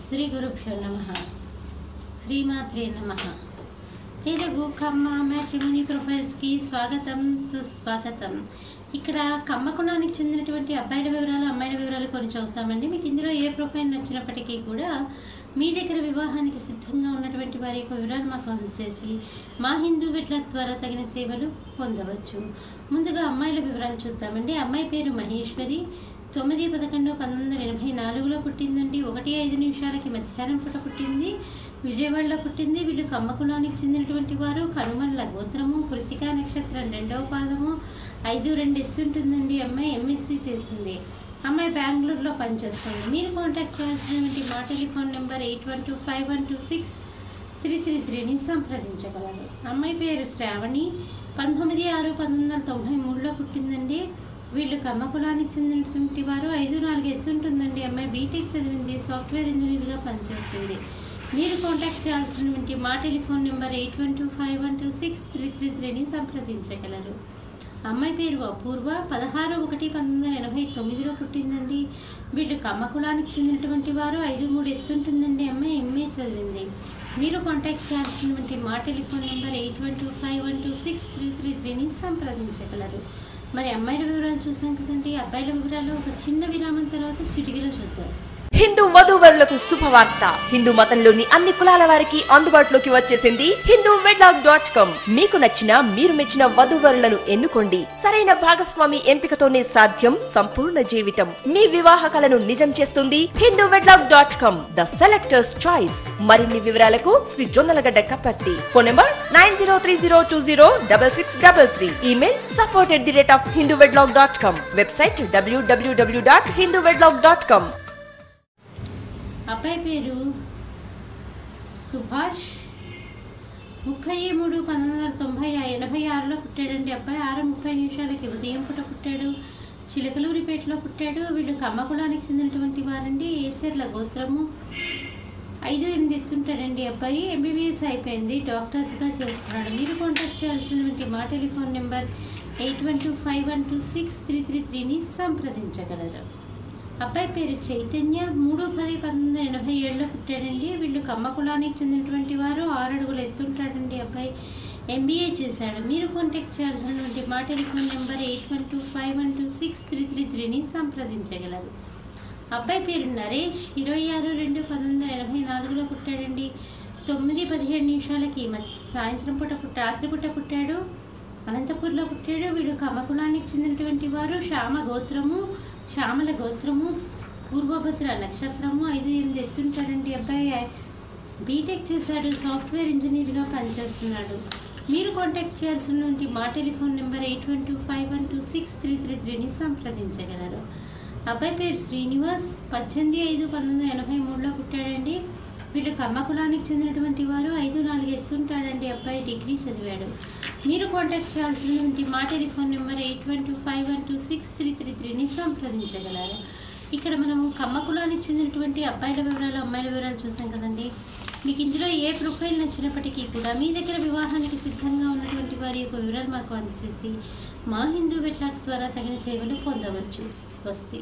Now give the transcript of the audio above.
శ్రీ గురుభ్యో నమః. శ్రీమాత్రే నమః. తెలుగు కమ్మ మ్యాట్రిమోనీ ప్రొఫైల్స్కి స్వాగతం, సుస్వాగతం. ఇక్కడ కమ్మ కులానికి చెందినటువంటి అబ్బాయిల వివరాలు, అమ్మాయిల వివరాలు కొన్ని చదువుతామండి. మీకు ఇందులో ఏ ప్రొఫైల్ నచ్చినప్పటికీ కూడా మీ దగ్గర వివాహానికి సిద్ధంగా ఉన్నటువంటి వారి యొక్క వివరాలు మాకు అందజేసి మా హిందూ వెడ్లాక్ ద్వారా తగిన సేవలు పొందవచ్చు. ముందుగా అమ్మాయిల వివరాలు చూద్దామండి. అమ్మాయి పేరు మహేశ్వరి. 9/11/1984లో పుట్టిందండి. 1:05 మధ్యాహ్నం పూట పుట్టింది. విజయవాడలో పుట్టింది. వీళ్ళు కమ్మ కులానికి చెందినటువంటి వారు. కనుమల్ల గోత్రము, కృతికా నక్షత్రం 2వ పాదము, 5'2" ఎత్తుంటుందండి. అమ్మాయి ఎంఎస్సీ చేసింది. అమ్మాయి బెంగళూరులో పనిచేస్తుంది. మీరు కాంటాక్ట్ చేయాల్సినటువంటి మా టెలిఫోన్ నెంబర్ 8125126333ని సంప్రదించగలరు. అమ్మాయి పేరు శ్రావణి. 19/6/1993లో పుట్టిందండి. వీళ్ళు కమ్మ కులానికి చెందినటువంటి వారు. 5'4" ఎత్తుంటుందండి. అమ్మాయి బీటెక్ చదివింది. సాఫ్ట్వేర్ ఇంజనీర్గా పనిచేస్తుంది. మీరు కాంటాక్ట్ చేయాల్సినటువంటి మా టెలిఫోన్ నెంబర్ 8125126333ని సంప్రదించగలరు. అమ్మాయి పేరు అపూర్వ. 16/1/1989లో పుట్టిందండి. వీళ్ళు కమ్మ కులానికి చెందినటువంటి వారు. 5'3" ఎత్తుంటుందండి. అమ్మాయి ఎంఏ చదివింది. మీరు కాంటాక్ట్ చేయాల్సినటువంటి మా టెలిఫోన్ నెంబర్ 8125126333ని సంప్రదించగలరు. మరి అమ్మాయిల వివరాలు చూసాం కదండి. అబ్బాయిల వివరాలు ఒక చిన్న విరామం తర్వాత చిటికలో చూద్దాం. హిందూ వధూవరులకు శుభవార్త. హిందూ మతంలోని అన్ని కులాల వారికి అందుబాటులోకి వచ్చేసింది hinduwedlock.com. మీకు నచ్చిన, మీరు మెచ్చిన వధూవరులను ఎన్నుకోండి. సరైన భాగస్వామి ఎంపికతోనే సాధ్యం సంపూర్ణ జీవితం. మీ వివాహ కలను నిజం చేస్తుంది hinduwedlock.com, ద సెలెక్టర్స్ చాయిస్. మరిన్ని వివరాలకు Shri Jonnalagadda Kaparthi. Phone number 9030206633. Email support@hinduwedlock.com. Website www.hinduwedlock.com. అబ్బాయి పేరు సుభాష్. 30/3/1986లో పుట్టాడండి. అబ్బాయి 6:30 ఉదయం పూట పుట్టాడు. చిలకలూరిపేటలో పుట్టాడు. వీళ్ళు కమ్మ కులానికి చెందినటువంటి వారండి. ఏచర్ల గోత్రము. 5'8" ఎత్తుంటాడండి. అబ్బాయి ఎంబీబీఎస్ అయిపోయింది. డాక్టర్స్గా చేస్తున్నాడు. మీరు కాంటాక్ట్ చేయాల్సినటువంటి మా టెలిఫోన్ నెంబర్ 8125126333ని సంప్రదించగలరు. అబ్బాయి పేరు చైతన్య. 3/10/1987లో పుట్టాడండి. వీళ్ళు కమ్మ కులానికి చెందినటువంటి వారు. 6 అడుగులు ఎత్తుంటాడండి. అబ్బాయి ఎంబీఏ చేశాడు. మీరు కాంటాక్ట్ చేయాల్సినటువంటి మా టెలిఫోన్ నెంబర్ 8125126333ని సంప్రదించగలరు. అబ్బాయి పేరు నరేష్. 26/2/1984లో పుట్టాడండి. 9:17 సాయంత్రం పూట రాత్రి పూట పుట్టాడు. అనంతపూర్లో పుట్టాడు. వీడు కమ్మ కులానికి చెందినటువంటి వారు. శ్యామల గోత్రము, పూర్వభద్ర నక్షత్రము, 5'8" ఎత్తుంటాడండి. అబ్బాయి బీటెక్ చేశాడు. సాఫ్ట్వేర్ ఇంజనీర్గా పనిచేస్తున్నాడు. మీరు కాంటాక్ట్ చేయాల్సినటువంటి మా టెలిఫోన్ నెంబర్ 8125126333ని సంప్రదించగలరు. అబ్బాయి పేరు శ్రీనివాస్. 18/5/1983లో పుట్టాడండి. వీళ్ళు కమ్మ కులానికి చెందినటువంటి వారు. 5'4" ఎత్తుంటాడండి. అబ్బాయి డిగ్రీ చదివాడు. మీరు కాంటాక్ట్ చేయాల్సినటువంటి మా టెలిఫోన్ నెంబర్ 8125126333ని సంప్రదించగలరు. ఇక్కడ మనము కమ్మ కులానికి చెందినటువంటి అబ్బాయిల వివరాలు, అమ్మాయిల వివరాలు చూసాం కదండి. మీకు ఇందులో ఏ ప్రొఫైల్ నచ్చినప్పటికీ కూడా మీ దగ్గర వివాహానికి సిద్ధంగా ఉన్నటువంటి వారి యొక్క వివరాలు మాకు అందజేసి మా హిందూ వెడ్లాక్ ద్వారా తగిన సేవలు పొందవచ్చు. స్వస్తి.